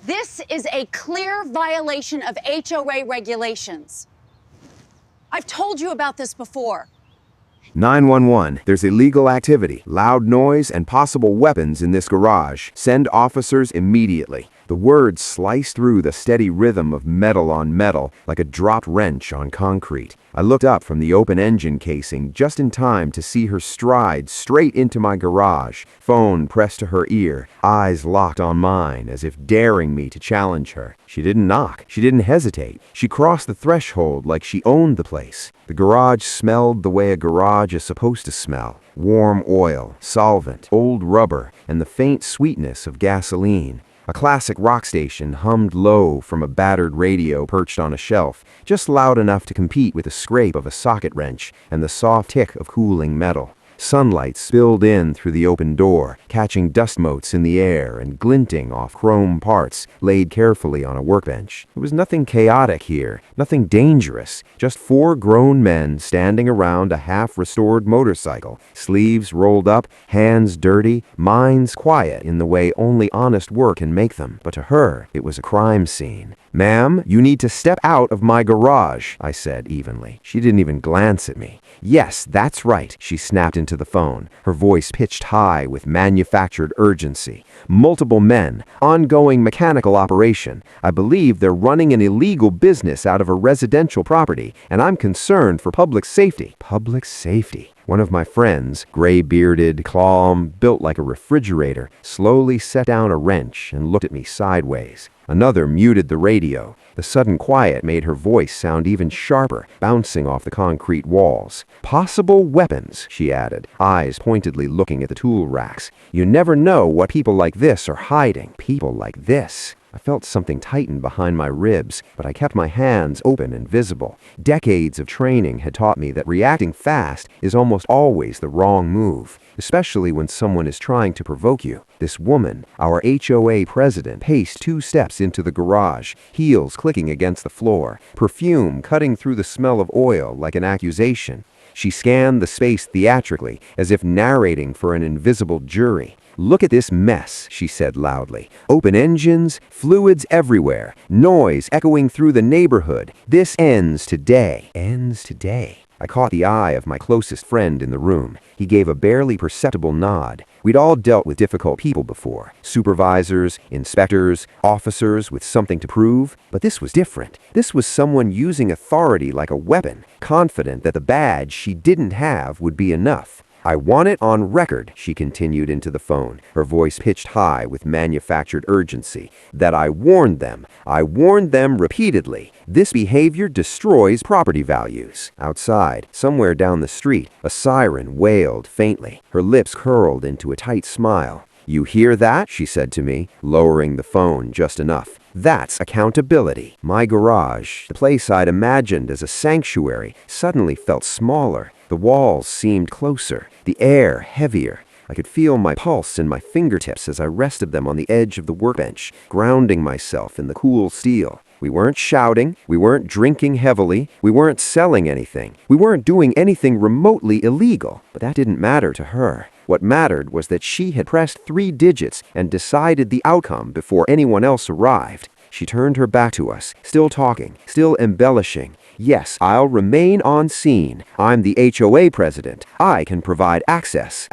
This is a clear violation of HOA regulations. I've told you about this before. 911, there's illegal activity, loud noise, and possible weapons in this garage. Send officers immediately. The words sliced through the steady rhythm of metal on metal like a dropped wrench on concrete. I looked up from the open engine casing just in time to see her stride straight into my garage, phone pressed to her ear, eyes locked on mine as if daring me to challenge her. She didn't knock. She didn't hesitate. She crossed the threshold like she owned the place. The garage smelled the way a garage is supposed to smell. Warm oil, solvent, old rubber, and the faint sweetness of gasoline. A classic rock station hummed low from a battered radio perched on a shelf, just loud enough to compete with the scrape of a socket wrench and the soft tick of cooling metal. Sunlight spilled in through the open door, catching dust motes in the air and glinting off chrome parts laid carefully on a workbench. There was nothing chaotic here, nothing dangerous, just four grown men standing around a half-restored motorcycle, sleeves rolled up, hands dirty, minds quiet in the way only honest work can make them. But to her, it was a crime scene. "Ma'am, you need to step out of my garage," I said evenly. She didn't even glance at me. "Yes, that's right," she snapped into the phone, her voice pitched high with manufactured urgency. "Multiple men, ongoing mechanical operation. I believe they're running an illegal business out of a residential property, and I'm concerned for public safety." Public safety. One of my friends, gray-bearded, calm, built like a refrigerator, slowly set down a wrench and looked at me sideways. Another muted the radio. The sudden quiet made her voice sound even sharper, bouncing off the concrete walls. "Possible weapons," she added, eyes pointedly looking at the tool racks. "You never know what people like this are hiding. People like this." I felt something tighten behind my ribs, but I kept my hands open and visible. Decades of training had taught me that reacting fast is almost always the wrong move, especially when someone is trying to provoke you. This woman, our HOA president, paced 2 steps into the garage, heels clicking against the floor, perfume cutting through the smell of oil like an accusation. She scanned the space theatrically, as if narrating for an invisible jury. "Look at this mess," she said loudly. "Open engines, fluids everywhere, noise echoing through the neighborhood. This ends today." Ends today. I caught the eye of my closest friend in the room. He gave a barely perceptible nod. We'd all dealt with difficult people before. Supervisors, inspectors, officers with something to prove. But this was different. This was someone using authority like a weapon, confident that the badge she didn't have would be enough. "I want it on record," she continued into the phone, her voice pitched high with manufactured urgency, "that I warned them repeatedly. This behavior destroys property values." Outside, somewhere down the street, a siren wailed faintly, her lips curled into a tight smile. "You hear that?" she said to me, lowering the phone just enough. "That's accountability." My garage, the place I'd imagined as a sanctuary, suddenly felt smaller. The walls seemed closer, the air heavier. I could feel my pulse in my fingertips as I rested them on the edge of the workbench, grounding myself in the cool steel. We weren't shouting, we weren't drinking heavily, we weren't selling anything, we weren't doing anything remotely illegal, but that didn't matter to her. What mattered was that she had pressed 3 digits and decided the outcome before anyone else arrived. She turned her back to us, still talking, still embellishing. "Yes, I'll remain on scene. I'm the HOA president. I can provide access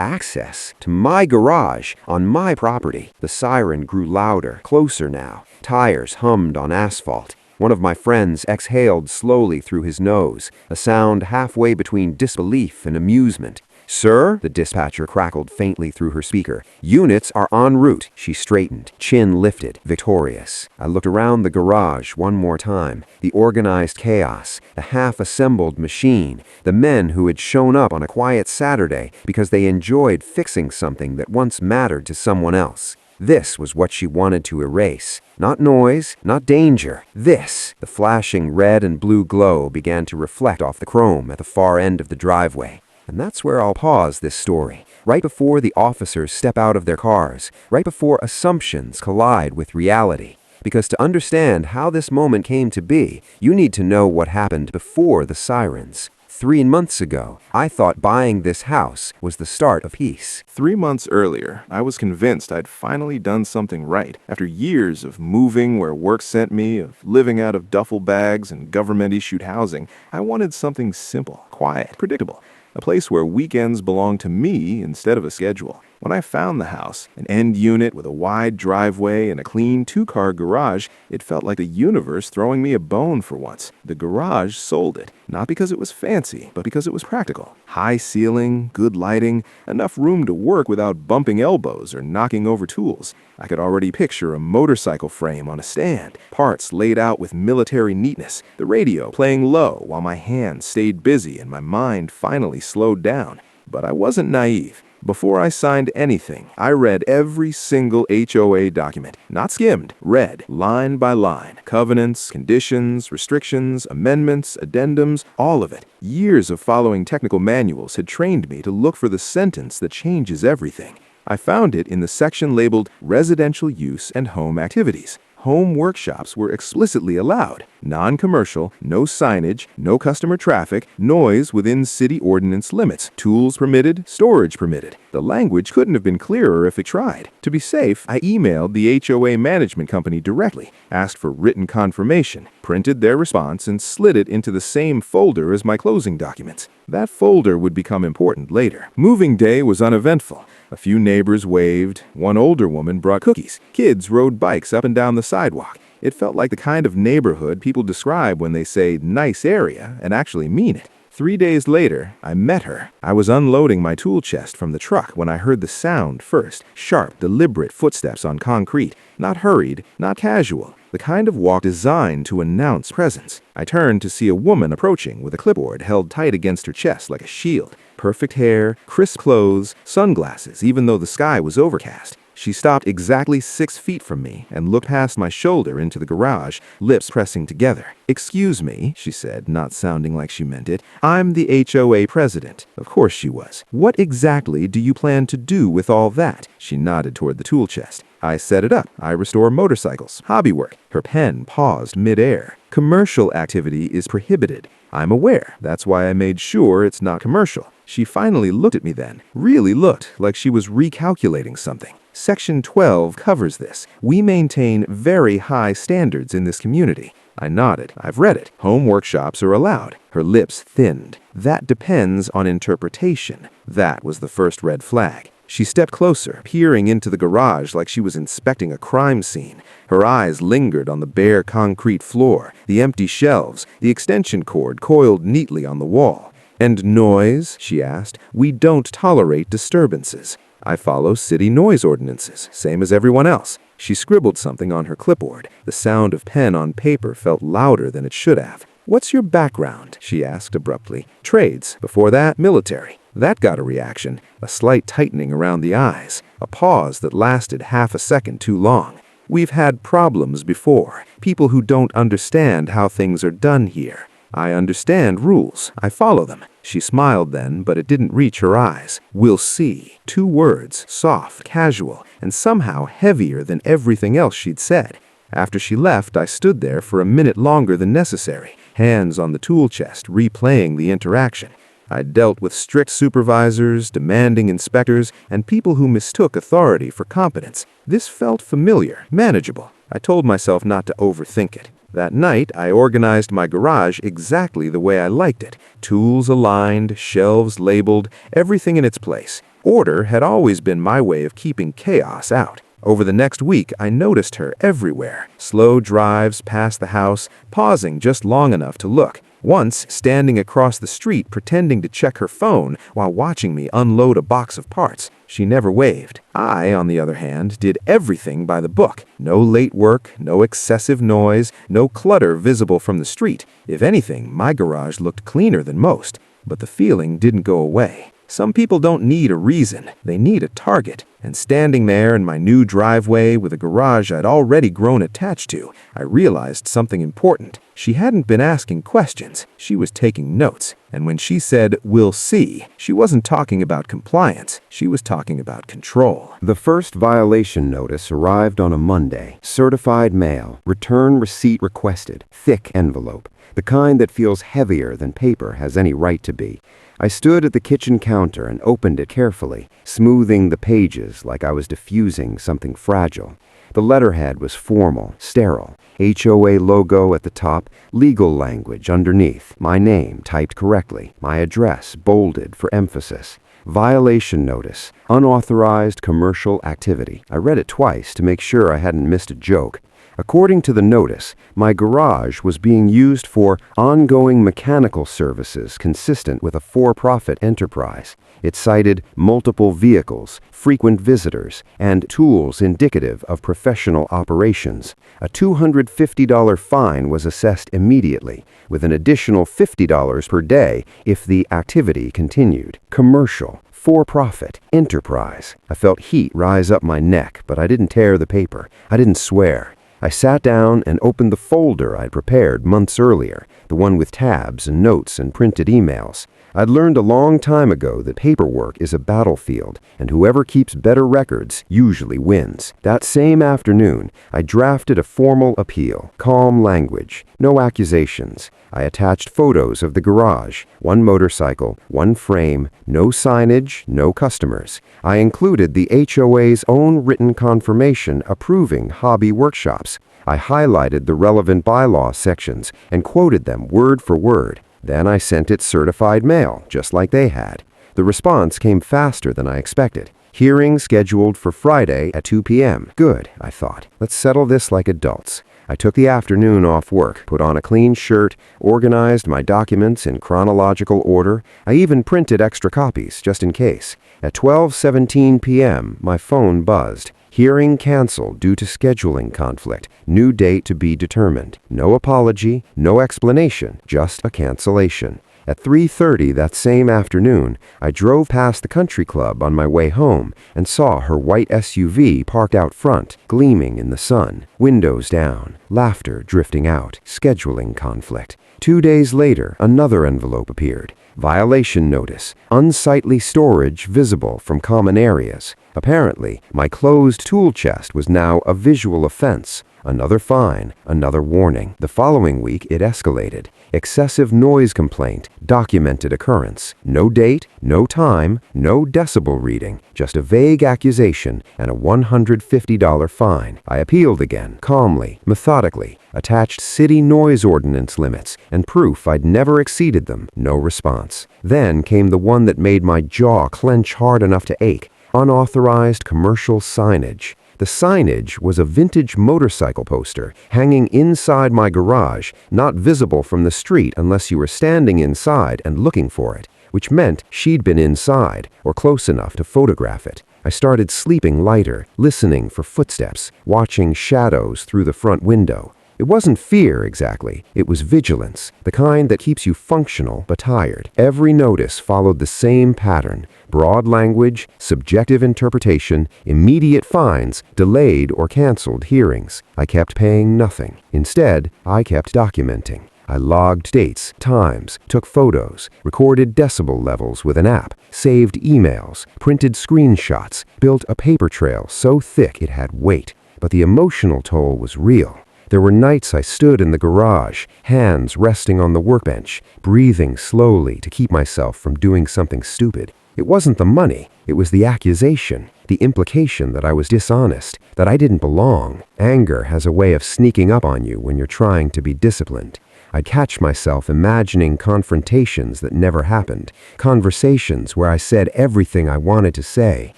to my garage on my property." The siren grew louder, closer now. Tires hummed on asphalt. One of my friends exhaled slowly through his nose, a sound halfway between disbelief and amusement. "Sir," the dispatcher crackled faintly through her speaker, "units are en route." She straightened, chin lifted, victorious. I looked around the garage one more time. The organized chaos, the half-assembled machine, the men who had shown up on a quiet Saturday because they enjoyed fixing something that once mattered to someone else. This was what she wanted to erase. Not noise, not danger. This. The flashing red and blue glow began to reflect off the chrome at the far end of the driveway. And that's where I'll pause this story, right before the officers step out of their cars, right before assumptions collide with reality. Because to understand how this moment came to be, you need to know what happened before the sirens. 3 months ago, I thought buying this house was the start of peace. 3 months earlier, I was convinced I'd finally done something right. After years of moving where work sent me, of living out of duffel bags and government-issued housing, I wanted something simple, quiet, predictable. A place where weekends belonged to me instead of a schedule. When I found the house, an end unit with a wide driveway and a clean 2-car garage, it felt like the universe throwing me a bone for once. The garage sold it, not because it was fancy, but because it was practical. High ceiling, good lighting, enough room to work without bumping elbows or knocking over tools. I could already picture a motorcycle frame on a stand, parts laid out with military neatness, the radio playing low while my hands stayed busy and my mind finally slowed down. But I wasn't naive. Before I signed anything, I read every single HOA document. Not skimmed, read, line by line. Covenants, conditions, restrictions, amendments, addendums, all of it. Years of following technical manuals had trained me to look for the sentence that changes everything. I found it in the section labeled Residential Use and Home Activities. Home workshops were explicitly allowed. Non-commercial, no signage, no customer traffic, noise within city ordinance limits, tools permitted, storage permitted. The language couldn't have been clearer if it tried. To be safe, I emailed the HOA management company directly, asked for written confirmation, printed their response, and slid it into the same folder as my closing documents. That folder would become important later. Moving day was uneventful. A few neighbors waved. One older woman brought cookies. Kids rode bikes up and down the sidewalk. It felt like the kind of neighborhood people describe when they say nice area and actually mean it. 3 days later, I met her. I was unloading my tool chest from the truck when I heard the sound first. Sharp, deliberate footsteps on concrete. Not hurried, not casual. The kind of walk designed to announce presence. I turned to see a woman approaching with a clipboard held tight against her chest like a shield. Perfect hair, crisp clothes, sunglasses, even though the sky was overcast. She stopped exactly 6 feet from me and looked past my shoulder into the garage, lips pressing together. "Excuse me," she said, not sounding like she meant it. "I'm the HOA president." Of course she was. "What exactly do you plan to do with all that?" She nodded toward the tool chest. "I set it up. I restore motorcycles. Hobby work." Her pen paused mid-air. "Commercial activity is prohibited." "I'm aware. That's why I made sure it's not commercial." She finally looked at me then. Really looked like she was recalculating something. Section 12 covers this. We maintain very high standards in this community. I nodded. I've read it. Home workshops are allowed. Her lips thinned. That depends on interpretation. That was the first red flag. She stepped closer, peering into the garage like she was inspecting a crime scene. Her eyes lingered on the bare concrete floor, the empty shelves, the extension cord coiled neatly on the wall. "And noise?" she asked. "We don't tolerate disturbances." "I follow city noise ordinances, same as everyone else." She scribbled something on her clipboard. The sound of pen on paper felt louder than it should have. "What's your background?" she asked abruptly. "Trades. Before that, military." That got a reaction, a slight tightening around the eyes, a pause that lasted half a second too long. "We've had problems before. People who don't understand how things are done here. I understand rules. I follow them." She smiled then, but it didn't reach her eyes. "We'll see." 2 words, soft, casual, and somehow heavier than everything else she'd said. After she left, I stood there for a minute longer than necessary, hands on the tool chest, replaying the interaction. I'd dealt with strict supervisors, demanding inspectors, and people who mistook authority for competence. This felt familiar, manageable. I told myself not to overthink it. That night, I organized my garage exactly the way I liked it. Tools aligned, shelves labeled, everything in its place. Order had always been my way of keeping chaos out. Over the next week, I noticed her everywhere. Slow drives past the house, pausing just long enough to look. Once, standing across the street pretending to check her phone while watching me unload a box of parts. She never waved. I, on the other hand, did everything by the book. No late work, no excessive noise, no clutter visible from the street. If anything, my garage looked cleaner than most. But the feeling didn't go away. Some people don't need a reason. They need a target. And standing there in my new driveway with a garage I'd already grown attached to, I realized something important. She hadn't been asking questions, she was taking notes. And when she said, "We'll see," she wasn't talking about compliance, she was talking about control. The first violation notice arrived on a Monday. Certified mail, return receipt requested, thick envelope, the kind that feels heavier than paper has any right to be. I stood at the kitchen counter and opened it carefully, smoothing the pages like I was diffusing something fragile. The letterhead was formal, sterile. HOA logo at the top, legal language underneath, my name typed correctly, my address bolded for emphasis. Violation notice, unauthorized commercial activity. I read it twice to make sure I hadn't missed a joke. According to the notice, my garage was being used for ongoing mechanical services consistent with a for-profit enterprise. It cited multiple vehicles, frequent visitors, and tools indicative of professional operations. A $250 fine was assessed immediately, with an additional $50 per day if the activity continued. Commercial, for-profit, enterprise. I felt heat rise up my neck, but I didn't tear the paper. I didn't swear. I sat down and opened the folder I'd prepared months earlier, the one with tabs and notes and printed emails. I'd learned a long time ago that paperwork is a battlefield, and whoever keeps better records usually wins. That same afternoon, I drafted a formal appeal, calm language, no accusations. I attached photos of the garage, one motorcycle, one frame, no signage, no customers. I included the HOA's own written confirmation approving hobby workshops. I highlighted the relevant bylaw sections and quoted them word for word. Then I sent it certified mail, just like they had. The response came faster than I expected. Hearing scheduled for Friday at 2 p.m. Good, I thought. Let's settle this like adults. I took the afternoon off work, put on a clean shirt, organized my documents in chronological order. I even printed extra copies, just in case. At 12:17 p.m., my phone buzzed. Hearing canceled due to scheduling conflict. New date to be determined. No apology, no explanation, just a cancellation. At 3:30 that same afternoon, I drove past the country club on my way home and saw her white SUV parked out front, gleaming in the sun. Windows down, laughter drifting out, scheduling conflict. 2 days later, another envelope appeared. Violation notice, unsightly storage visible from common areas. Apparently, my closed tool chest was now a visual offense. Another fine, another warning. The following week, it escalated. Excessive noise complaint, documented occurrence. No date, no time, no decibel reading, just a vague accusation and a $150 fine. I appealed again, calmly, methodically, attached city noise ordinance limits and proof I'd never exceeded them. No response. Then came the one that made my jaw clench hard enough to ache. Unauthorized commercial signage. The signage was a vintage motorcycle poster hanging inside my garage, not visible from the street unless you were standing inside and looking for it, which meant she'd been inside or close enough to photograph it. I started sleeping lighter, listening for footsteps, watching shadows through the front window. It wasn't fear exactly, it was vigilance, the kind that keeps you functional but tired. Every notice followed the same pattern. Broad language, subjective interpretation, immediate fines, delayed or canceled hearings. I kept paying nothing. Instead, I kept documenting. I logged dates, times, took photos, recorded decibel levels with an app, saved emails, printed screenshots, built a paper trail so thick it had weight. But the emotional toll was real. There were nights I stood in the garage, hands resting on the workbench, breathing slowly to keep myself from doing something stupid. It wasn't the money, it was the accusation, the implication that I was dishonest, that I didn't belong. Anger has a way of sneaking up on you when you're trying to be disciplined. I'd catch myself imagining confrontations that never happened, conversations where I said everything I wanted to say,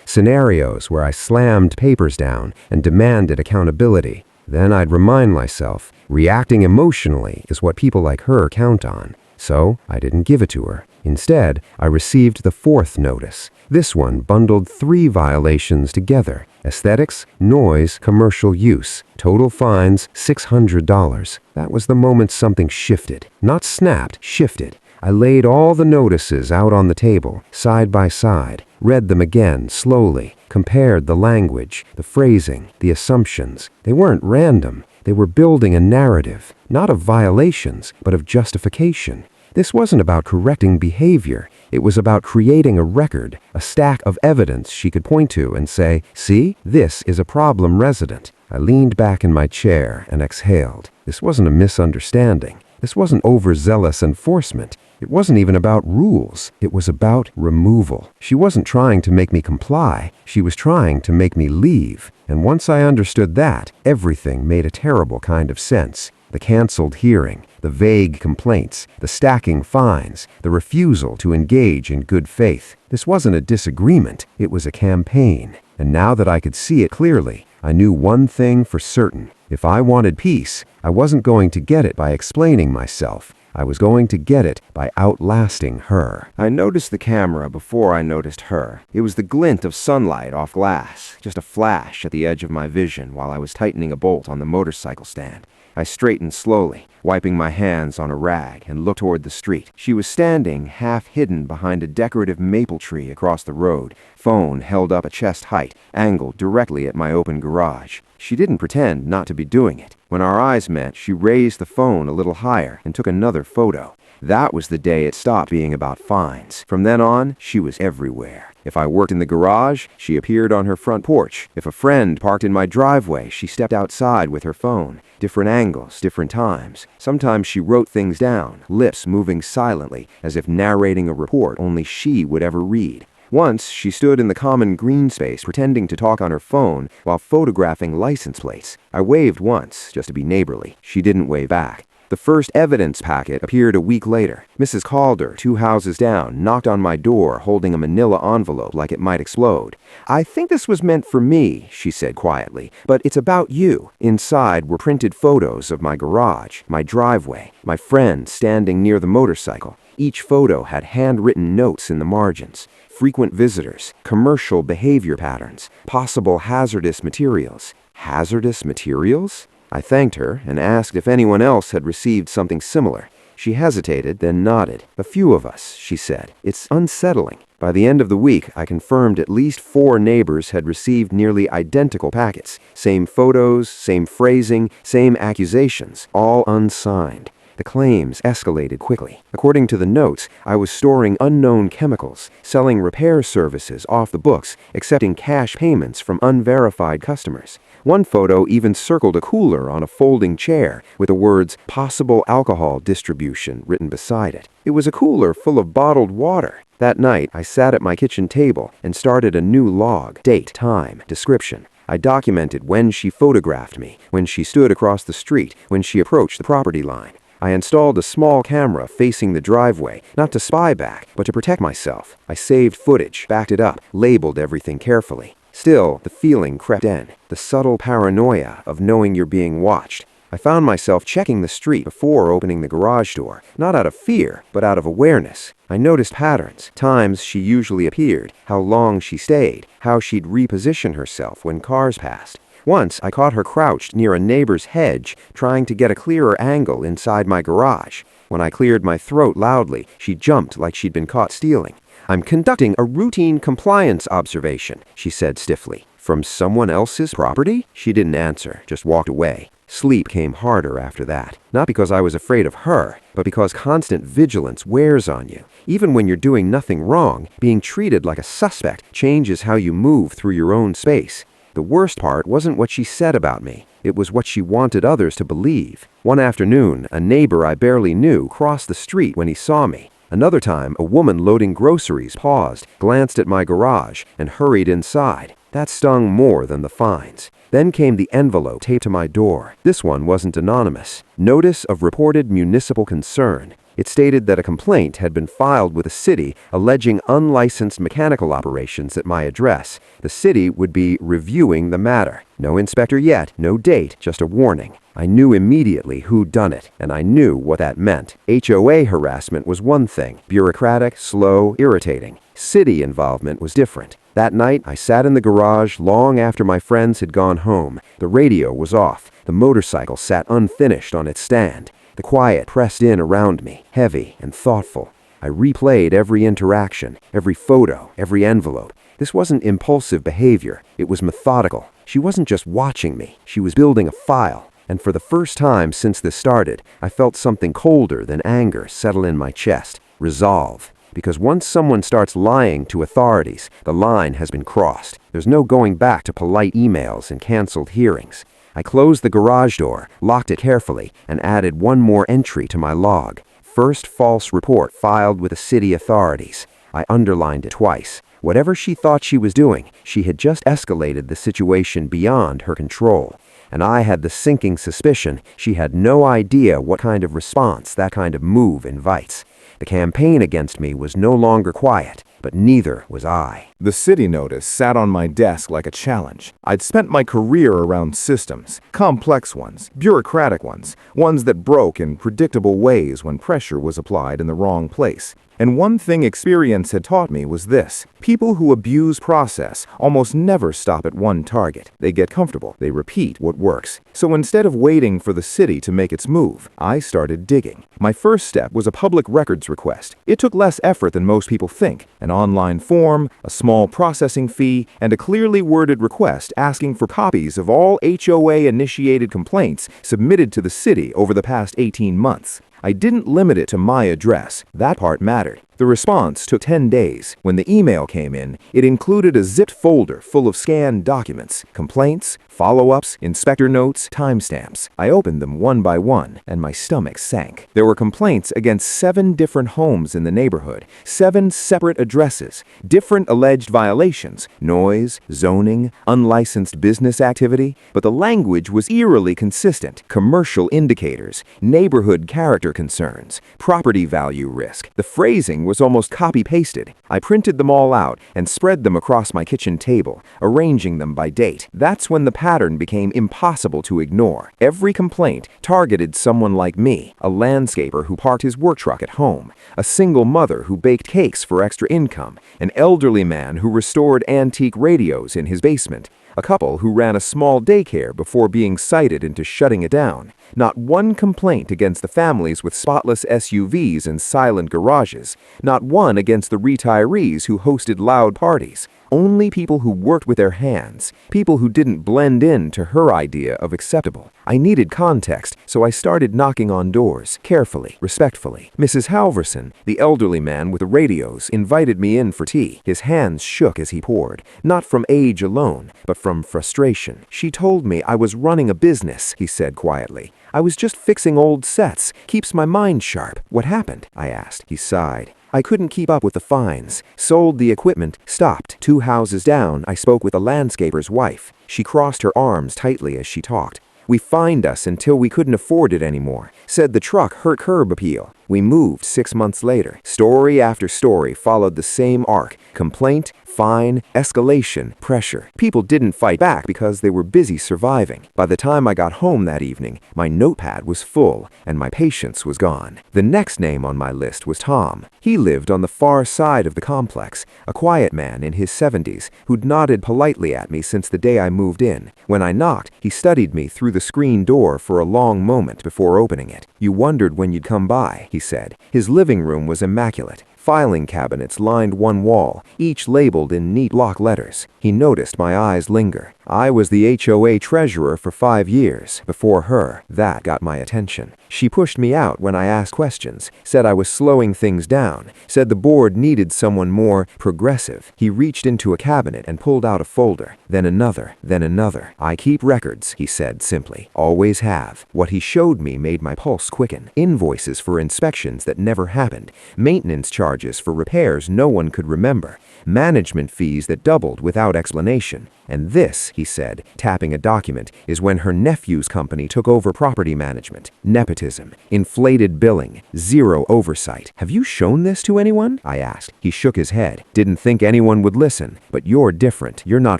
scenarios where I slammed papers down and demanded accountability. Then I'd remind myself, reacting emotionally is what people like her count on. So I didn't give it to her. Instead, I received the fourth notice. This one bundled 3 violations together. Aesthetics, noise, commercial use. Total fines, $600. That was the moment something shifted. Not snapped, shifted. I laid all the notices out on the table, side by side. read them again slowly, compared the language, the phrasing, the assumptions. They weren't random. They were building a narrative, not of violations, but of justification. This wasn't about correcting behavior. It was about creating a record, a stack of evidence she could point to and say, "See, this is a problem resident." I leaned back in my chair and exhaled. This wasn't a misunderstanding. This wasn't overzealous enforcement. It wasn't even about rules. It was about removal. She wasn't trying to make me comply. She was trying to make me leave. And once I understood that, everything made a terrible kind of sense. The canceled hearing, the vague complaints, the stacking fines, the refusal to engage in good faith. This wasn't a disagreement. It was a campaign. And now that I could see it clearly, I knew one thing for certain. If I wanted peace, I wasn't going to get it by explaining myself. I was going to get it by outlasting her. I noticed the camera before I noticed her. It was the glint of sunlight off glass, just a flash at the edge of my vision while I was tightening a bolt on the motorcycle stand. I straightened slowly, wiping my hands on a rag, and looked toward the street. She was standing half hidden behind a decorative maple tree across the road, phone held up at chest height, angled directly at my open garage. She didn't pretend not to be doing it. When our eyes met, she raised the phone a little higher and took another photo. That was the day it stopped being about fines. From then on, she was everywhere. If I worked in the garage, she appeared on her front porch. If a friend parked in my driveway, she stepped outside with her phone. Different angles, different times. Sometimes she wrote things down, lips moving silently, as if narrating a report only she would ever read. Once, she stood in the common green space pretending to talk on her phone while photographing license plates. I waved once, just to be neighborly. She didn't wave back. The first evidence packet appeared a week later. Mrs. Calder, 2 houses down, knocked on my door holding a manila envelope like it might explode. "I think this was meant for me," she said quietly, "but it's about you." Inside were printed photos of my garage, my driveway, my friend standing near the motorcycle. Each photo had handwritten notes in the margins. Frequent visitors, commercial behavior patterns, possible hazardous materials. Hazardous materials? I thanked her and asked if anyone else had received something similar. She hesitated, then nodded. "A few of us," she said. "It's unsettling." By the end of the week, I confirmed at least 4 neighbors had received nearly identical packets. Same photos, same phrasing, same accusations, all unsigned. The claims escalated quickly. According to the notes, I was storing unknown chemicals, selling repair services off the books, accepting cash payments from unverified customers. One photo even circled a cooler on a folding chair with the words "possible alcohol distribution" written beside it. It was a cooler full of bottled water. That night, I sat at my kitchen table and started a new log: date, time, description. I documented when she photographed me, when she stood across the street, when she approached the property line. I installed a small camera facing the driveway, not to spy back, but to protect myself. I saved footage, backed it up, labeled everything carefully. Still, the feeling crept in, the subtle paranoia of knowing you're being watched. I found myself checking the street before opening the garage door, not out of fear, but out of awareness. I noticed patterns, times she usually appeared, how long she stayed, how she'd reposition herself when cars passed. Once, I caught her crouched near a neighbor's hedge, trying to get a clearer angle inside my garage. When I cleared my throat loudly, she jumped like she'd been caught stealing. "I'm conducting a routine compliance observation," she said stiffly. "From someone else's property?" She didn't answer, just walked away. Sleep came harder after that. Not because I was afraid of her, but because constant vigilance wears on you. Even when you're doing nothing wrong, being treated like a suspect changes how you move through your own space. The worst part wasn't what she said about me. It was what she wanted others to believe. One afternoon, a neighbor I barely knew crossed the street when he saw me. Another time, a woman loading groceries paused, glanced at my garage, and hurried inside. That stung more than the fines. Then came the envelope taped to my door. This one wasn't anonymous. Notice of reported municipal concern. It stated that a complaint had been filed with the city alleging unlicensed mechanical operations at my address. The city would be reviewing the matter. No inspector yet, no date, just a warning. I knew immediately who'd done it, and I knew what that meant. HOA harassment was one thing, bureaucratic, slow, irritating. City involvement was different. That night, I sat in the garage long after my friends had gone home. The radio was off. The motorcycle sat unfinished on its stand. The quiet pressed in around me, heavy and thoughtful. I replayed every interaction, every photo, every envelope. This wasn't impulsive behavior. It was methodical. She wasn't just watching me. She was building a file. And for the first time since this started, I felt something colder than anger settle in my chest. Resolve. Because once someone starts lying to authorities, the line has been crossed. There's no going back to polite emails and canceled hearings. I closed the garage door, locked it carefully, and added one more entry to my log. First false report filed with the city authorities. I underlined it twice. Whatever she thought she was doing, she had just escalated the situation beyond her control. And I had the sinking suspicion she had no idea what kind of response that kind of move invites. The campaign against me was no longer quiet, but neither was I. The city notice sat on my desk like a challenge. I'd spent my career around systems, complex ones, bureaucratic ones, ones that broke in predictable ways when pressure was applied in the wrong place. And one thing experience had taught me was this: people who abuse process almost never stop at one target. They get comfortable. They repeat what works. So instead of waiting for the city to make its move, I started digging. My first step was a public records request. It took less effort than most people think. An online form, a small processing fee, and a clearly worded request asking for copies of all HOA-initiated complaints submitted to the city over the past 18 months. I didn't limit it to my address. That part mattered. The response took 10 days. When the email came in, it included a zipped folder full of scanned documents, complaints, follow-ups, inspector notes, timestamps. I opened them one by one, and my stomach sank. There were complaints against 7 different homes in the neighborhood, 7 separate addresses, different alleged violations, noise, zoning, unlicensed business activity, but the language was eerily consistent. Commercial indicators, neighborhood character concerns, property value risk. The phrasing was almost copy-pasted. I printed them all out and spread them across my kitchen table, arranging them by date. That's when the pattern became impossible to ignore. Every complaint targeted someone like me, a landscaper who parked his work truck at home, a single mother who baked cakes for extra income, an elderly man who restored antique radios in his basement, a couple who ran a small daycare before being cited into shutting it down. Not one complaint against the families with spotless SUVs and silent garages. Not one against the retirees who hosted loud parties. Only people who worked with their hands, people who didn't blend in to her idea of acceptable. I needed context, so I started knocking on doors, carefully, respectfully. Mrs. Halverson, the elderly man with the radios, invited me in for tea. His hands shook as he poured, not from age alone, but from frustration. She told me I was running a business, he said quietly. I was just fixing old sets. Keeps my mind sharp. What happened? I asked. He sighed. I couldn't keep up with the fines. Sold the equipment. Stopped. 2 houses down, I spoke with a landscaper's wife. She crossed her arms tightly as she talked. We fined us until we couldn't afford it anymore. Said the truck hurt curb appeal. We moved 6 months later. Story after story followed the same arc. Complaint, fine, escalation, pressure. People didn't fight back because they were busy surviving. By the time I got home that evening, my notepad was full and my patience was gone. The next name on my list was Tom. He lived on the far side of the complex, a quiet man in his 70s who'd nodded politely at me since the day I moved in. When I knocked, he studied me through the screen door for a long moment before opening it. You wondered when you'd come by, he said. His living room was immaculate. Filing cabinets lined one wall, each labeled in neat block letters. He noticed my eyes linger. I was the HOA treasurer for 5 years. Before her, that got my attention. She pushed me out when I asked questions, said I was slowing things down, said the board needed someone more progressive. He reached into a cabinet and pulled out a folder, then another, then another. I keep records, he said simply. Always have. What he showed me made my pulse quicken. Invoices for inspections that never happened, maintenance charges for repairs no one could remember, management fees that doubled without explanation. And this, he said, tapping a document, is when her nephew's company took over property management. Nepotism, inflated billing, zero oversight. Have you shown this to anyone? I asked. He shook his head. Didn't think anyone would listen. But you're different. You're not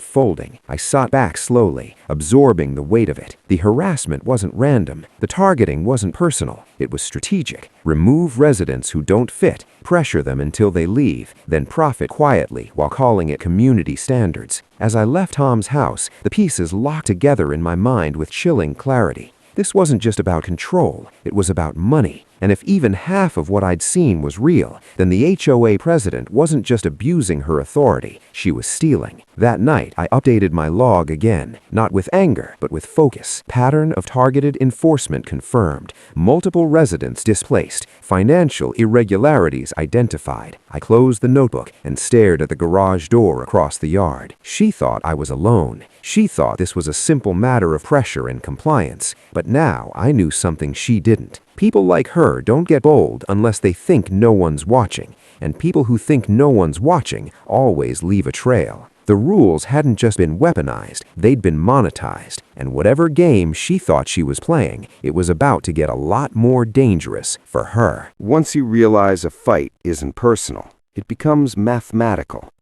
folding. I sat back slowly, absorbing the weight of it. The harassment wasn't random. The targeting wasn't personal. It was strategic. Remove residents who don't fit, pressure them until they leave, then profit quietly while calling it community standards. As I left Tom's house, the pieces locked together in my mind with chilling clarity. This wasn't just about control, it was about money. And if even half of what I'd seen was real, then the HOA president wasn't just abusing her authority, she was stealing. That night, I updated my log again, not with anger, but with focus. Pattern of targeted enforcement confirmed. Multiple residents displaced. Financial irregularities identified. I closed the notebook and stared at the garage door across the yard. She thought I was alone. She thought this was a simple matter of pressure and compliance. But now I knew something she didn't. People like her don't get bold unless they think no one's watching. And people who think no one's watching always leave a trail. The rules hadn't just been weaponized, they'd been monetized. And whatever game she thought she was playing, it was about to get a lot more dangerous for her. Once you realize a fight isn't personal, it becomes mathematical.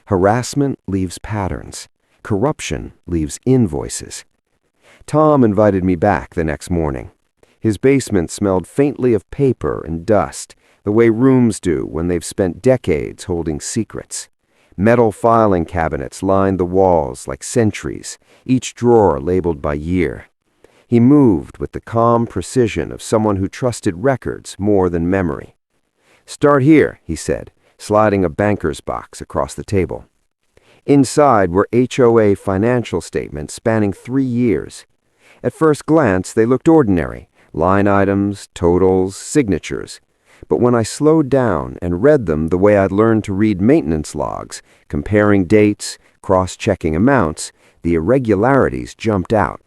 Harassment leaves patterns. Corruption leaves invoices. Tom invited me back the next morning. His basement smelled faintly of paper and dust, the way rooms do when they've spent decades holding secrets. Metal filing cabinets lined the walls like sentries, each drawer labeled by year. He moved with the calm precision of someone who trusted records more than memory. "Start here," he said, sliding a banker's box across the table. Inside were HOA financial statements spanning 3 years. At first glance, they looked ordinary. Line items, totals, signatures. But when I slowed down and read them the way I'd learned to read maintenance logs, comparing dates, cross-checking amounts, the irregularities jumped out.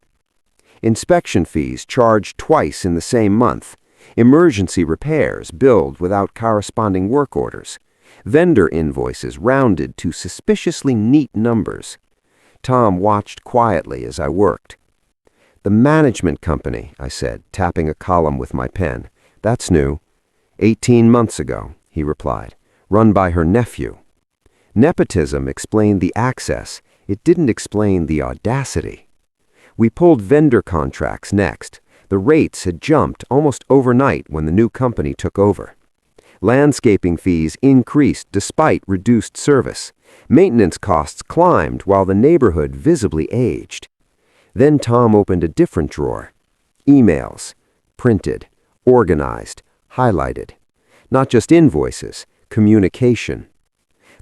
Inspection fees charged twice in the same month. Emergency repairs billed without corresponding work orders. Vendor invoices rounded to suspiciously neat numbers. Tom watched quietly as I worked. "The management company," I said, tapping a column with my pen. "That's new." 18 months ago, he replied, run by her nephew. Nepotism explained the access. It didn't explain the audacity. We pulled vendor contracts next. The rates had jumped almost overnight when the new company took over. Landscaping fees increased despite reduced service. Maintenance costs climbed while the neighborhood visibly aged. Then Tom opened a different drawer. Emails. Printed. Organized. Highlighted. Not just invoices. Communication.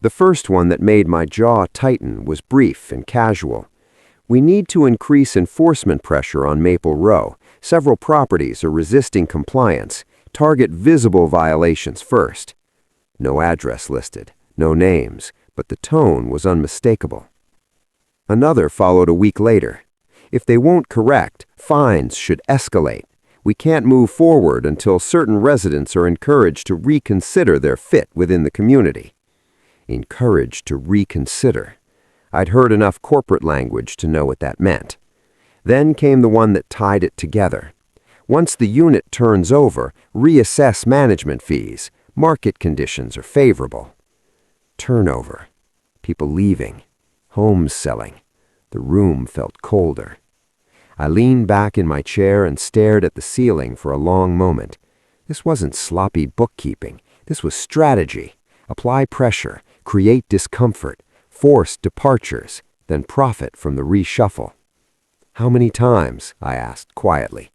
The first one that made my jaw tighten was brief and casual. "We need to increase enforcement pressure on Maple Row. Several properties are resisting compliance. Target visible violations first." No address listed, no names, but the tone was unmistakable. Another followed a week later. "If they won't correct, fines should escalate. We can't move forward until certain residents are encouraged to reconsider their fit within the community." Encouraged to reconsider. I'd heard enough corporate language to know what that meant. Then came the one that tied it together. "Once the unit turns over, reassess management fees. Market conditions are favorable." Turnover. People leaving. Homes selling. The room felt colder. I leaned back in my chair and stared at the ceiling for a long moment. This wasn't sloppy bookkeeping. This was strategy. Apply pressure, create discomfort, force departures, then profit from the reshuffle. "How many times?" I asked quietly.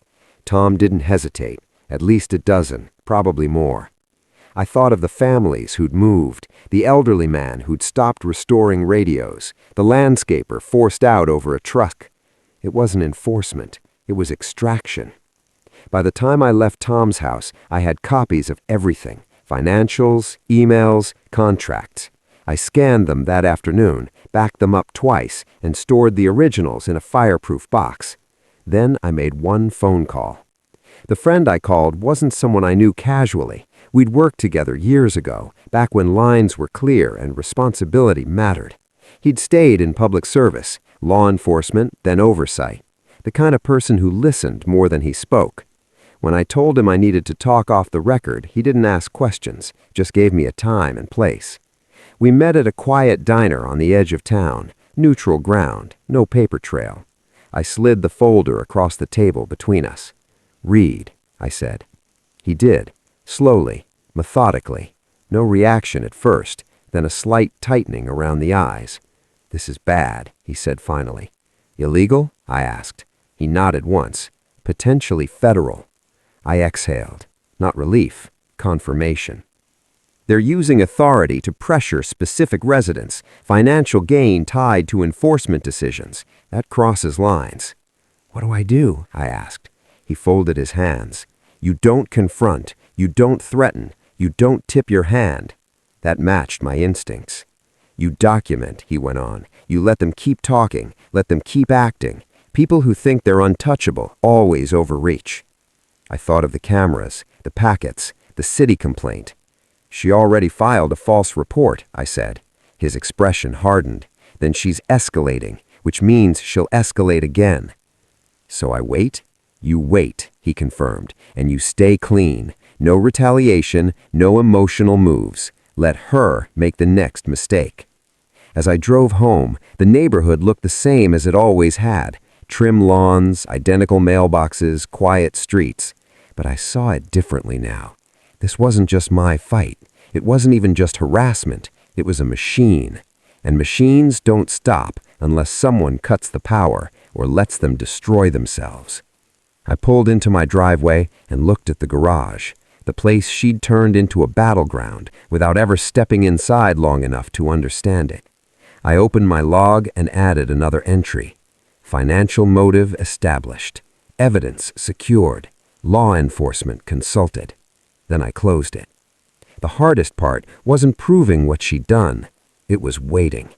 Tom didn't hesitate. At least a dozen, probably more. I thought of the families who'd moved, the elderly man who'd stopped restoring radios, the landscaper forced out over a truck. It wasn't enforcement. It was extraction. By the time I left Tom's house, I had copies of everything. Financials, emails, contracts. I scanned them that afternoon, backed them up twice, and stored the originals in a fireproof box. Then I made one phone call. The friend I called wasn't someone I knew casually. We'd worked together years ago, back when lines were clear and responsibility mattered. He'd stayed in public service, law enforcement, then oversight. The kind of person who listened more than he spoke. When I told him I needed to talk off the record, he didn't ask questions, just gave me a time and place. We met at a quiet diner on the edge of town, neutral ground, no paper trail. I slid the folder across the table between us. "Read," I said. He did, slowly, methodically. No reaction at first, then a slight tightening around the eyes. "This is bad," he said finally. "Illegal?" I asked. He nodded once. "Potentially federal." I exhaled. not relief, confirmation. They're using authority to pressure specific residents, financial gain tied to enforcement decisions. That crosses lines. What do I do? I asked. He folded his hands. You don't confront, you don't threaten, you don't tip your hand. That matched my instincts. You document, he went on. You let them keep talking, let them keep acting. People who think they're untouchable always overreach. I thought of the cameras, the packets, the city complaint. She already filed a false report, I said. His expression hardened. Then she's escalating, which means she'll escalate again. So I wait? You wait, he confirmed, and you stay clean. No retaliation, no emotional moves. Let her make the next mistake. As I drove home, the neighborhood looked the same as it always had. Trim lawns, identical mailboxes, quiet streets. But I saw it differently now. This wasn't just my fight. It wasn't even just harassment. It was a machine. And machines don't stop unless someone cuts the power or lets them destroy themselves. I pulled into my driveway and looked at the garage, the place she'd turned into a battleground without ever stepping inside long enough to understand it. I opened my log and added another entry. Financial motive established. Evidence secured. Law enforcement consulted. Then I closed it. The hardest part wasn't proving what she'd done. It was waiting.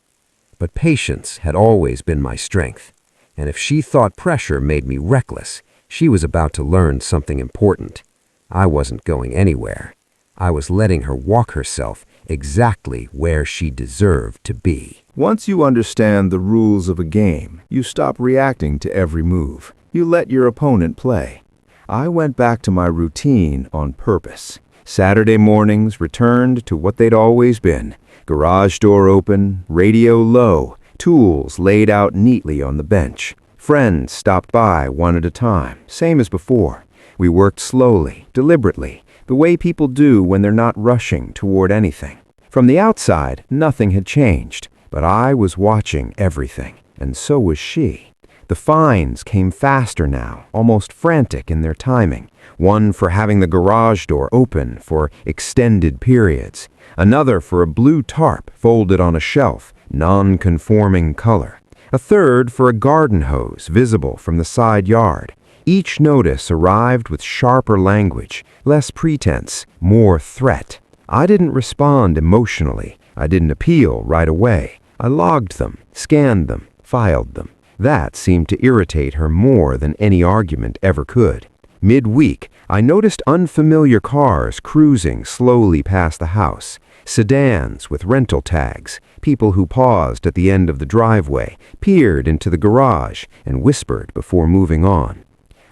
But patience had always been my strength. And if she thought pressure made me reckless, she was about to learn something important. I wasn't going anywhere. I was letting her walk herself exactly where she deserved to be. Once you understand the rules of a game, you stop reacting to every move. You let your opponent play. I went back to my routine on purpose. Saturday mornings returned to what they'd always been. Garage door open, radio low, tools laid out neatly on the bench. Friends stopped by one at a time, same as before. We worked slowly, deliberately, the way people do when they're not rushing toward anything. From the outside, nothing had changed, but I was watching everything, and so was she. The fines came faster now, almost frantic in their timing. One for having the garage door open for extended periods. Another for a blue tarp folded on a shelf, non-conforming color. A third for a garden hose visible from the side yard. Each notice arrived with sharper language, less pretense, more threat. I didn't respond emotionally. I didn't appeal right away. I logged them, scanned them, filed them. That seemed to irritate her more than any argument ever could. Midweek, I noticed unfamiliar cars cruising slowly past the house. Sedans with rental tags, people who paused at the end of the driveway, peered into the garage, and whispered before moving on.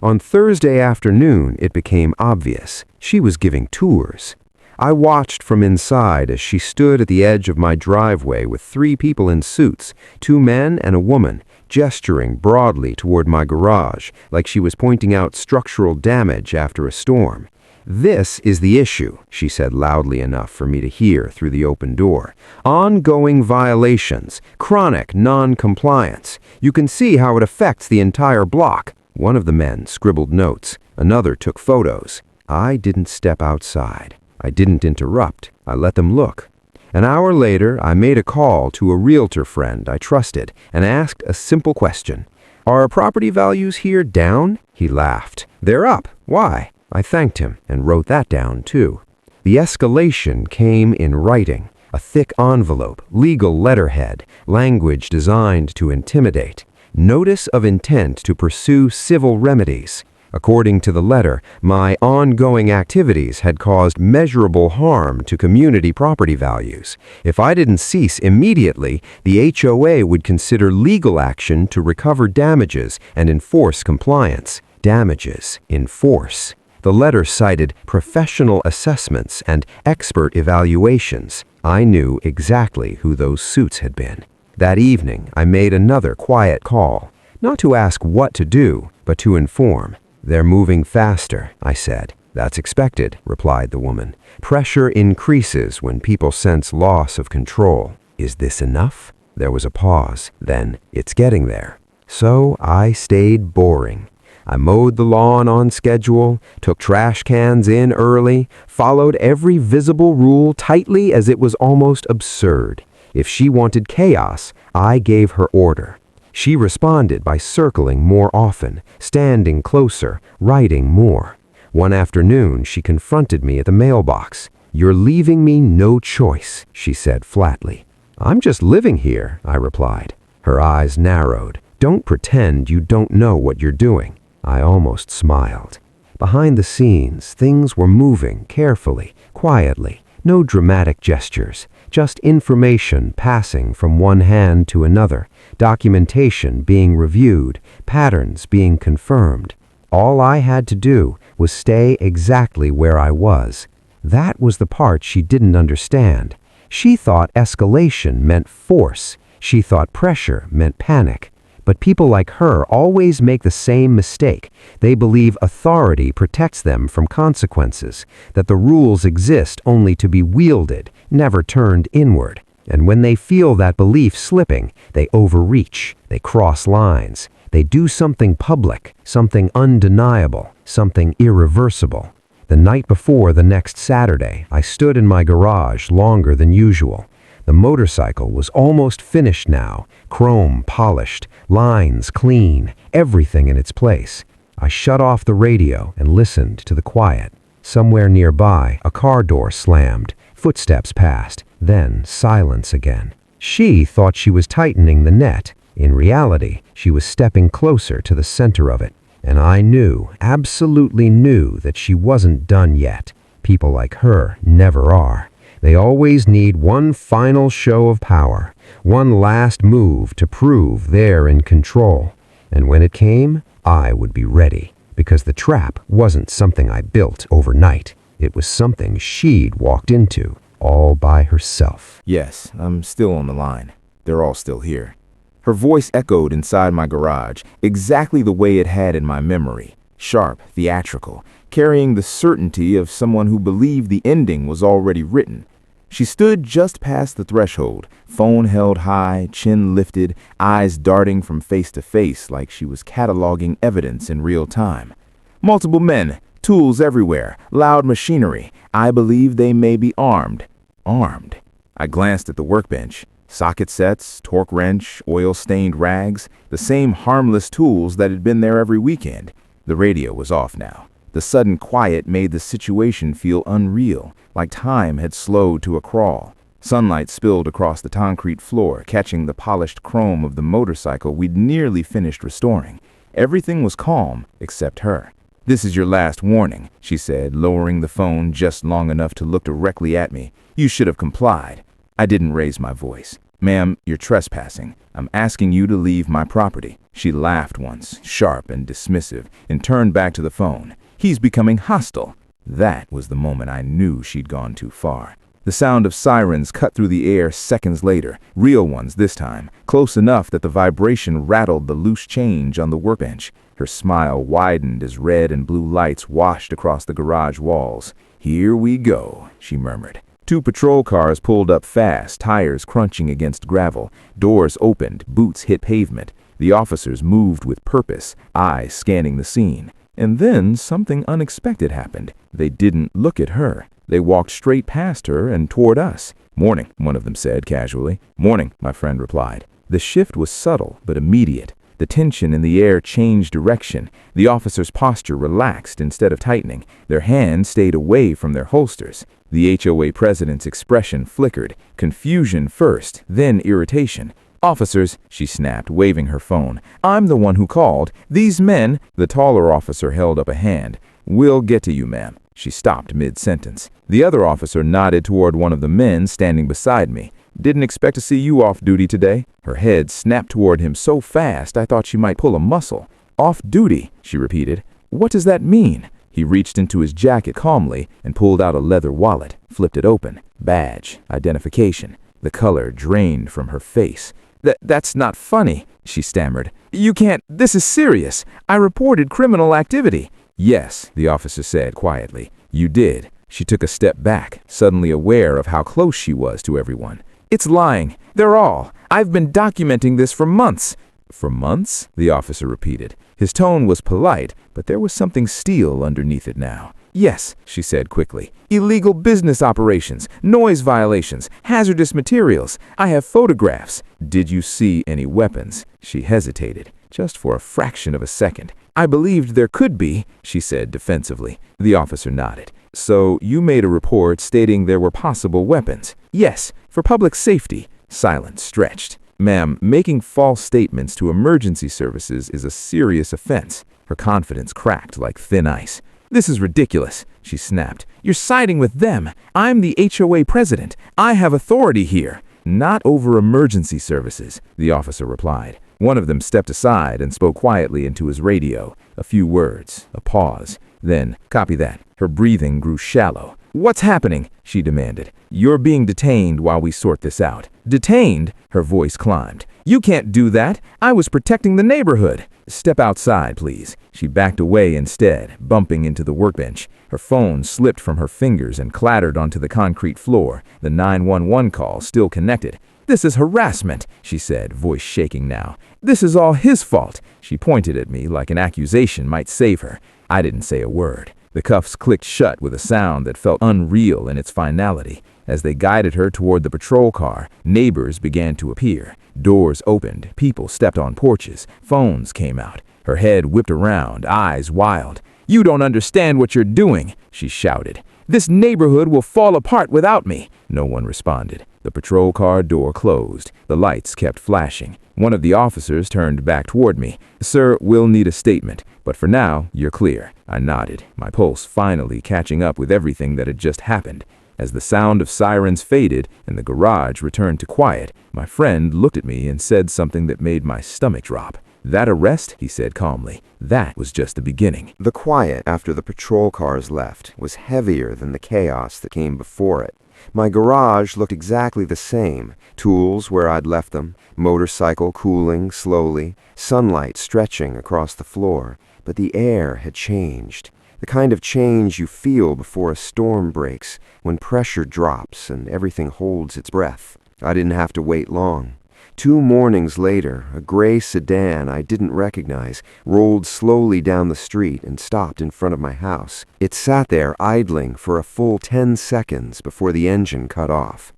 On Thursday afternoon, it became obvious. She was giving tours. I watched from inside as she stood at the edge of my driveway with 3 people in suits, 2 men and a woman, gesturing broadly toward my garage, like she was pointing out structural damage after a storm. "This is the issue," she said loudly enough for me to hear through the open door. "Ongoing violations, chronic non-compliance. You can see how it affects the entire block." One of the men scribbled notes. Another took photos. I didn't step outside. I didn't interrupt. I let them look. An hour later, I made a call to a realtor friend I trusted and asked a simple question. "Are property values here down?" He laughed. "They're up. Why?" I thanked him and wrote that down too. The escalation came in writing, a thick envelope, legal letterhead, language designed to intimidate. Notice of intent to pursue civil remedies. According to the letter, my ongoing activities had caused measurable harm to community property values. If I didn't cease immediately, the HOA would consider legal action to recover damages and enforce compliance. Damages, enforce. The letter cited professional assessments and expert evaluations. I knew exactly who those suits had been. That evening, I made another quiet call, not to ask what to do, but to inform. "They're moving faster," I said. "That's expected," replied the woman. "Pressure increases when people sense loss of control. Is this enough?" There was a pause. Then, "It's getting there." So I stayed boring. I mowed the lawn on schedule, took trash cans in early, followed every visible rule tightly as it was almost absurd. If she wanted chaos, I gave her order. She responded by circling more often, standing closer, writing more. One afternoon, she confronted me at the mailbox. "You're leaving me no choice," she said flatly. "I'm just living here," I replied. Her eyes narrowed. "Don't pretend you don't know what you're doing." I almost smiled. Behind the scenes, things were moving carefully, quietly. No dramatic gestures, just information passing from one hand to another, documentation being reviewed, patterns being confirmed. All I had to do was stay exactly where I was. That was the part she didn't understand. She thought escalation meant force. She thought pressure meant panic. But people like her always make the same mistake. They believe authority protects them from consequences, that the rules exist only to be wielded, never turned inward. And when they feel that belief slipping, they overreach, they cross lines, they do something public, something undeniable, something irreversible. The night before the next Saturday, I stood in my garage longer than usual. The motorcycle was almost finished now, chrome polished, lines clean, everything in its place. I shut off the radio and listened to the quiet. Somewhere nearby, a car door slammed, footsteps passed, then silence again. She thought she was tightening the net. In reality, she was stepping closer to the center of it. And I knew, absolutely knew, that she wasn't done yet. People like her never are. They always need one final show of power, one last move to prove they're in control. And when it came, I would be ready, because the trap wasn't something I built overnight. It was something she'd walked into, all by herself. Yes, I'm still on the line. They're all still here. Her voice echoed inside my garage, exactly the way it had in my memory. Sharp, theatrical, carrying the certainty of someone who believed the ending was already written. She stood just past the threshold, phone held high, chin lifted, eyes darting from face to face like she was cataloging evidence in real time. Multiple men, tools everywhere, loud machinery. I believe they may be armed. Armed. I glanced at the workbench. Socket sets, torque wrench, oil-stained rags, the same harmless tools that had been there every weekend. The radio was off now. The sudden quiet made the situation feel unreal, like time had slowed to a crawl. Sunlight spilled across the concrete floor, catching the polished chrome of the motorcycle we'd nearly finished restoring. Everything was calm except her. "This is your last warning," she said, lowering the phone just long enough to look directly at me. "You should have complied." I didn't raise my voice. "Ma'am, you're trespassing. I'm asking you to leave my property." She laughed once, sharp and dismissive, and turned back to the phone. "He's becoming hostile." That was the moment I knew she'd gone too far. The sound of sirens cut through the air seconds later, real ones this time, close enough that the vibration rattled the loose change on the workbench. Her smile widened as red and blue lights washed across the garage walls. "Here we go," she murmured. Two patrol cars pulled up fast, tires crunching against gravel. Doors opened, boots hit pavement. The officers moved with purpose, eyes scanning the scene. And then something unexpected happened. They didn't look at her. They walked straight past her and toward us. "Morning," one of them said casually. "Morning," my friend replied. The shift was subtle but immediate. The tension in the air changed direction. The officer's posture relaxed instead of tightening. Their hands stayed away from their holsters. The HOA president's expression flickered. Confusion first, then irritation. "Officers," she snapped, waving her phone. "I'm the one who called. These men—" The taller officer held up a hand. "We'll get to you, ma'am." She stopped mid-sentence. The other officer nodded toward one of the men standing beside me. "Didn't expect to see you off duty today." Her head snapped toward him so fast I thought she might pull a muscle. "Off duty," she repeated. "What does that mean?" He reached into his jacket calmly and pulled out a leather wallet, flipped it open. Badge, identification. The color drained from her face. That's not funny," she stammered. "You can't, this is serious. I reported criminal activity." "Yes," the officer said quietly. "You did." She took a step back, suddenly aware of how close she was to everyone. "It's lying. They're all. I've been documenting this for months." For months? The officer repeated. His tone was polite, but there was something steel underneath it now. Yes, she said quickly. Illegal business operations, noise violations, hazardous materials. I have photographs. Did you see any weapons? She hesitated, just for a fraction of a second. I believed there could be, she said defensively. The officer nodded. So you made a report stating there were possible weapons? Yes, for public safety. Silence stretched. Ma'am, making false statements to emergency services is a serious offense. Her confidence cracked like thin ice. This is ridiculous, she snapped. You're siding with them. I'm the HOA president. I have authority here. Not over emergency services, the officer replied. One of them stepped aside and spoke quietly into his radio. A few words, a pause. Then, copy that. Her breathing grew shallow. What's happening? She demanded. You're being detained while we sort this out. Detained? Her voice climbed. You can't do that. I was protecting the neighborhood. Step outside, please. She backed away instead, bumping into the workbench. Her phone slipped from her fingers and clattered onto the concrete floor, the 911 call still connected. This is harassment, she said, voice shaking now. This is all his fault. She pointed at me like an accusation might save her. I didn't say a word. The cuffs clicked shut with a sound that felt unreal in its finality. As they guided her toward the patrol car, neighbors began to appear. Doors opened, people stepped on porches, phones came out. Her head whipped around, eyes wild. You don't understand what you're doing, she shouted. This neighborhood will fall apart without me. No one responded. The patrol car door closed. The lights kept flashing. One of the officers turned back toward me. Sir, we'll need a statement, but for now, you're clear. I nodded, my pulse finally catching up with everything that had just happened. As the sound of sirens faded and the garage returned to quiet, my friend looked at me and said something that made my stomach drop. That arrest, he said calmly, that was just the beginning. The quiet after the patrol cars left was heavier than the chaos that came before it. My garage looked exactly the same, tools where I'd left them, motorcycle cooling slowly, sunlight stretching across the floor, but the air had changed. The kind of change you feel before a storm breaks, when pressure drops and everything holds its breath. I didn't have to wait long. 2 mornings later, a gray sedan I didn't recognize rolled slowly down the street and stopped in front of my house. It sat there idling for a full 10 seconds before the engine cut off.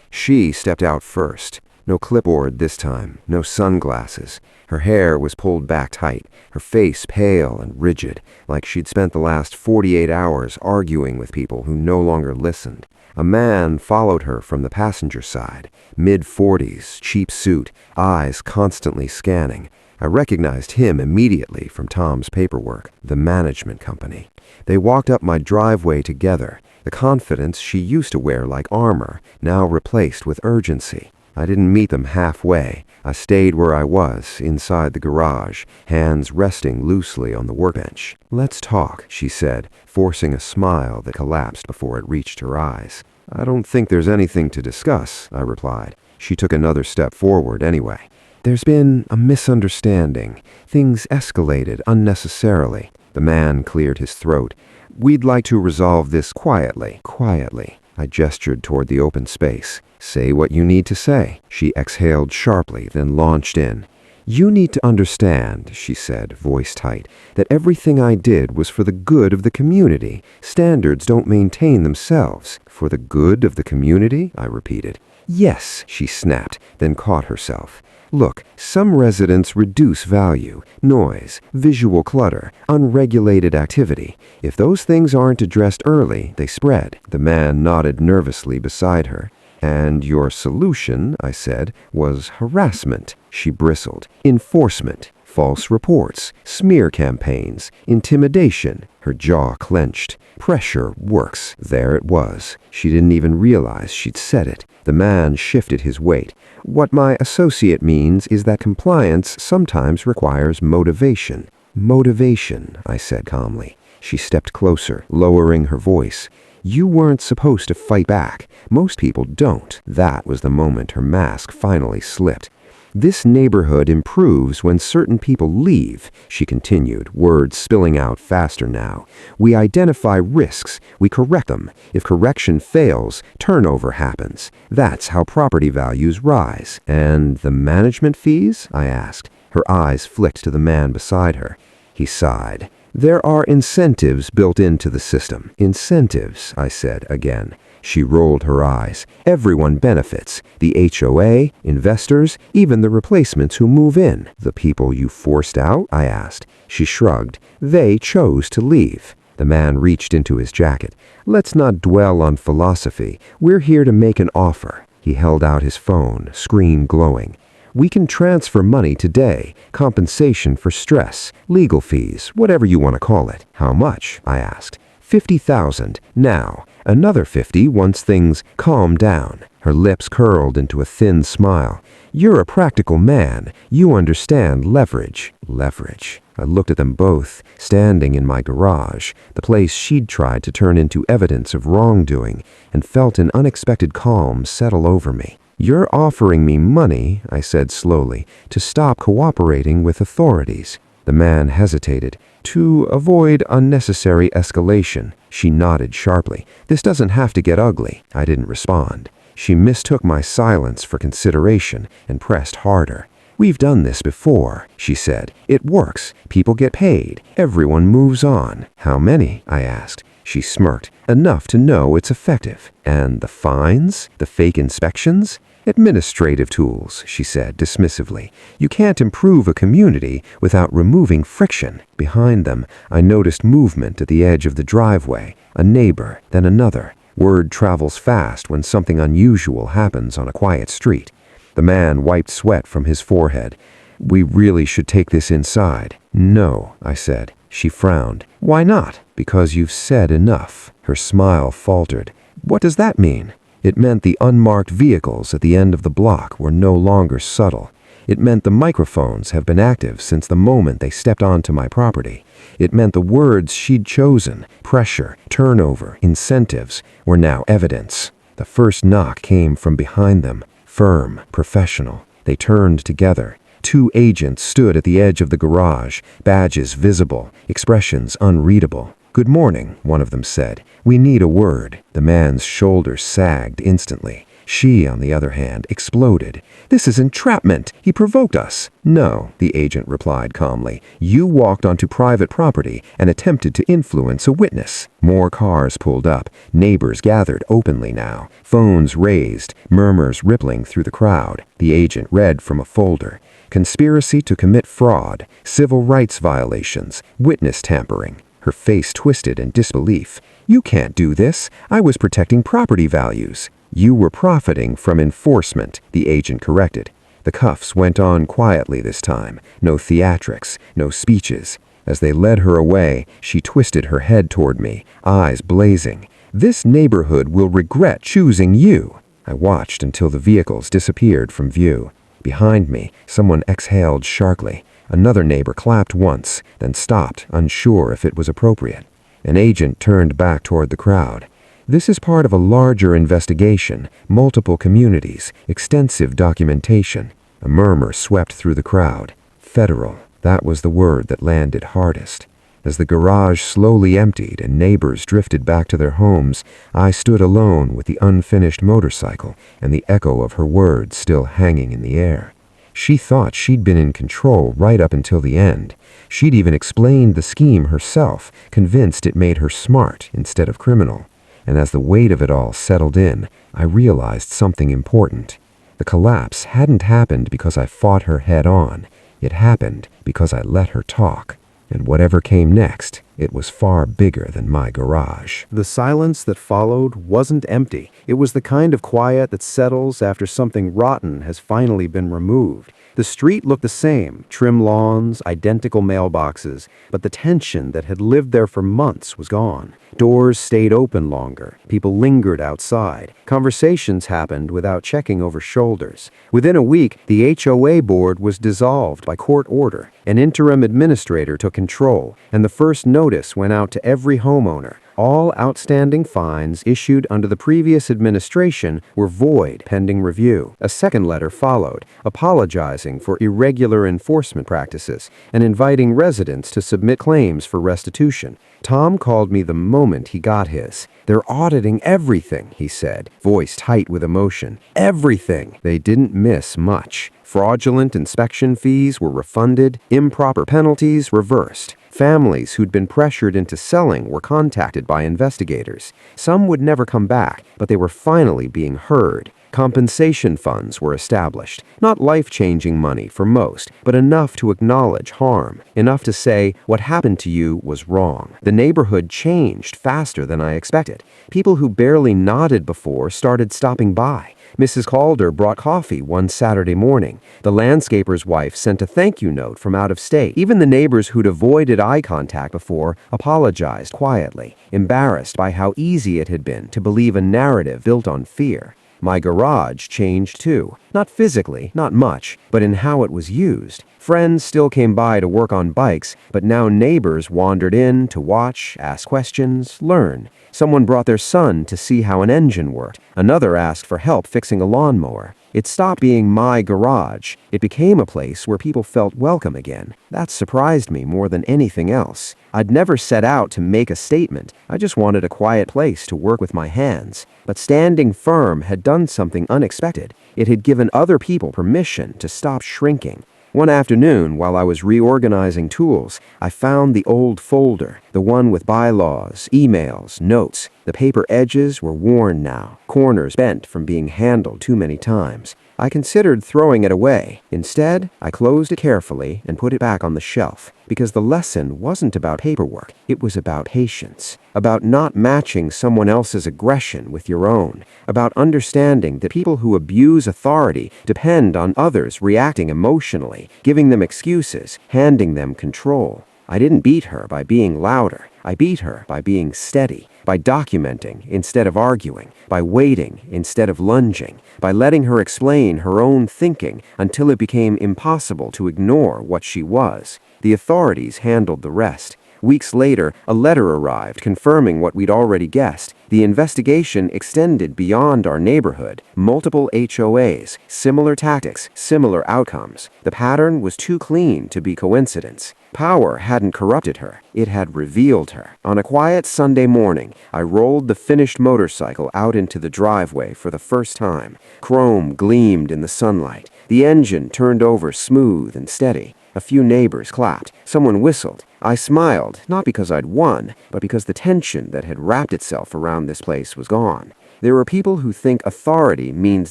She stepped out first. No clipboard this time, no sunglasses. Her hair was pulled back tight, her face pale and rigid, like she'd spent the last 48 hours arguing with people who no longer listened. A man followed her from the passenger side, mid-40s, cheap suit, eyes constantly scanning. I recognized him immediately from Tom's paperwork, the management company. They walked up my driveway together, the confidence she used to wear like armor, now replaced with urgency. I didn't meet them halfway. I stayed where I was, inside the garage, hands resting loosely on the workbench. Let's talk, she said, forcing a smile that collapsed before it reached her eyes. I don't think there's anything to discuss, I replied. She took another step forward anyway. There's been a misunderstanding. Things escalated unnecessarily. The man cleared his throat. We'd like to resolve this quietly. Quietly. I gestured toward the open space. Say what you need to say. She exhaled sharply, then launched in. You need to understand, she said, voice tight, that everything I did was for the good of the community. Standards don't maintain themselves. For the good of the community? I repeated. Yes, she snapped, then caught herself. Look, some residents reduce value, noise, visual clutter, unregulated activity. If those things aren't addressed early, they spread. The man nodded nervously beside her. And your solution, I said, was harassment. She bristled. Enforcement. False reports. Smear campaigns. Intimidation. Her jaw clenched. Pressure works. There it was. She didn't even realize she'd said it. The man shifted his weight. What my associate means is that compliance sometimes requires motivation. Motivation, I said calmly. She stepped closer, lowering her voice. You weren't supposed to fight back. Most people don't. That was the moment her mask finally slipped. This neighborhood improves when certain people leave, she continued, words spilling out faster now. We identify risks. We correct them. If correction fails, turnover happens. That's how property values rise. And the management fees? I asked. Her eyes flicked to the man beside her. He sighed. There are incentives built into the system. Incentives, I said again. She rolled her eyes. Everyone benefits. The HOA, investors, even the replacements who move in. The people you forced out? I asked. She shrugged. They chose to leave. The man reached into his jacket. Let's not dwell on philosophy. We're here to make an offer. He held out his phone, screen glowing. We can transfer money today, compensation for stress, legal fees, whatever you want to call it. How much? I asked. 50,000, now. Another 50 once things calm down. Her lips curled into a thin smile. You're a practical man. You understand leverage. Leverage. I looked at them both, standing in my garage, the place she'd tried to turn into evidence of wrongdoing, and felt an unexpected calm settle over me. You're offering me money, I said slowly, to stop cooperating with authorities. The man hesitated. To avoid unnecessary escalation. She nodded sharply. This doesn't have to get ugly. I didn't respond. She mistook my silence for consideration and pressed harder. We've done this before, she said. It works. People get paid. Everyone moves on. How many? I asked. She smirked. Enough to know it's effective. And the fines? The fake inspections? Administrative tools, she said dismissively. You can't improve a community without removing friction. Behind them, I noticed movement at the edge of the driveway. A neighbor, then another. Word travels fast when something unusual happens on a quiet street. The man wiped sweat from his forehead. We really should take this inside. No, I said. She frowned. Why not? Because you've said enough. Her smile faltered. What does that mean? It meant the unmarked vehicles at the end of the block were no longer subtle. It meant the microphones have been active since the moment they stepped onto my property. It meant the words she'd chosen, pressure, turnover, incentives, were now evidence. The first knock came from behind them, firm, professional. They turned together. 2 agents stood at the edge of the garage, badges visible, expressions unreadable. Good morning, one of them said. We need a word. The man's shoulders sagged instantly. She, on the other hand, exploded. This is entrapment. He provoked us. No, the agent replied calmly. You walked onto private property and attempted to influence a witness. More cars pulled up. Neighbors gathered openly now. Phones raised, murmurs rippling through the crowd. The agent read from a folder. Conspiracy to commit fraud, civil rights violations, witness tampering. Her face twisted in disbelief. You can't do this. I was protecting property values. You were profiting from enforcement, the agent corrected. The cuffs went on quietly this time. No theatrics, no speeches. As they led her away, she twisted her head toward me, eyes blazing. This neighborhood will regret choosing you. I watched until the vehicles disappeared from view. Behind me, someone exhaled sharply. Another neighbor clapped once, then stopped, unsure if it was appropriate. An agent turned back toward the crowd. This is part of a larger investigation, multiple communities, extensive documentation. A murmur swept through the crowd. Federal, that was the word that landed hardest. As the garage slowly emptied and neighbors drifted back to their homes, I stood alone with the unfinished motorcycle and the echo of her words still hanging in the air. She thought she'd been in control right up until the end. She'd even explained the scheme herself, convinced it made her smart instead of criminal. And as the weight of it all settled in, I realized something important. The collapse hadn't happened because I fought her head on. It happened because I let her talk. And whatever came next, it was far bigger than my garage. The silence that followed wasn't empty. It was the kind of quiet that settles after something rotten has finally been removed. The street looked the same, trim lawns, identical mailboxes, but the tension that had lived there for months was gone. Doors stayed open longer. People lingered outside. Conversations happened without checking over shoulders. Within a week, the HOA board was dissolved by court order. An interim administrator took control, and the first notice went out to every homeowner. All outstanding fines issued under the previous administration were void pending review. A second letter followed, apologizing for irregular enforcement practices and inviting residents to submit claims for restitution. Tom called me the moment he got his. "They're auditing everything," he said, voice tight with emotion. "Everything." They didn't miss much. Fraudulent inspection fees were refunded, improper penalties reversed. Families who'd been pressured into selling were contacted by investigators. Some would never come back, but they were finally being heard. Compensation funds were established. Not life-changing money for most, but enough to acknowledge harm. Enough to say, what happened to you was wrong. The neighborhood changed faster than I expected. People who barely nodded before started stopping by. Mrs. Calder brought coffee one Saturday morning. The landscaper's wife sent a thank you note from out of state. Even the neighbors who'd avoided eye contact before apologized quietly, embarrassed by how easy it had been to believe a narrative built on fear. My garage changed too. Not physically, not much, but in how it was used. Friends still came by to work on bikes, but now neighbors wandered in to watch, ask questions, learn. Someone brought their son to see how an engine worked. Another asked for help fixing a lawnmower. It stopped being my garage. It became a place where people felt welcome again. That surprised me more than anything else. I'd never set out to make a statement. I just wanted a quiet place to work with my hands. But Standing Firm had done something unexpected. It had given other people permission to stop shrinking. One afternoon, while I was reorganizing tools, I found the old folder, the one with bylaws, emails, notes. The paper edges were worn now, corners bent from being handled too many times. I considered throwing it away. Instead, I closed it carefully and put it back on the shelf, because the lesson wasn't about paperwork. It was about patience, about not matching someone else's aggression with your own, about understanding that people who abuse authority depend on others reacting emotionally, giving them excuses, handing them control. I didn't beat her by being louder. I beat her by being steady, by documenting instead of arguing, by waiting instead of lunging, by letting her explain her own thinking until it became impossible to ignore what she was. The authorities handled the rest. Weeks later, a letter arrived confirming what we'd already guessed. The investigation extended beyond our neighborhood. Multiple HOAs, similar tactics, similar outcomes. The pattern was too clean to be coincidence. Power hadn't corrupted her. It had revealed her. On a quiet Sunday morning, I rolled the finished motorcycle out into the driveway for the first time. Chrome gleamed in the sunlight. The engine turned over smooth and steady. A few neighbors clapped. Someone whistled. I smiled, not because I'd won, but because the tension that had wrapped itself around this place was gone. There are people who think authority means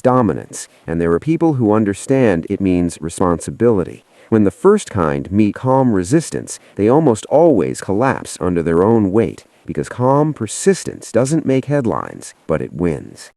dominance, and there are people who understand it means responsibility. When the first kind meet calm resistance, they almost always collapse under their own weight, because calm persistence doesn't make headlines, but it wins.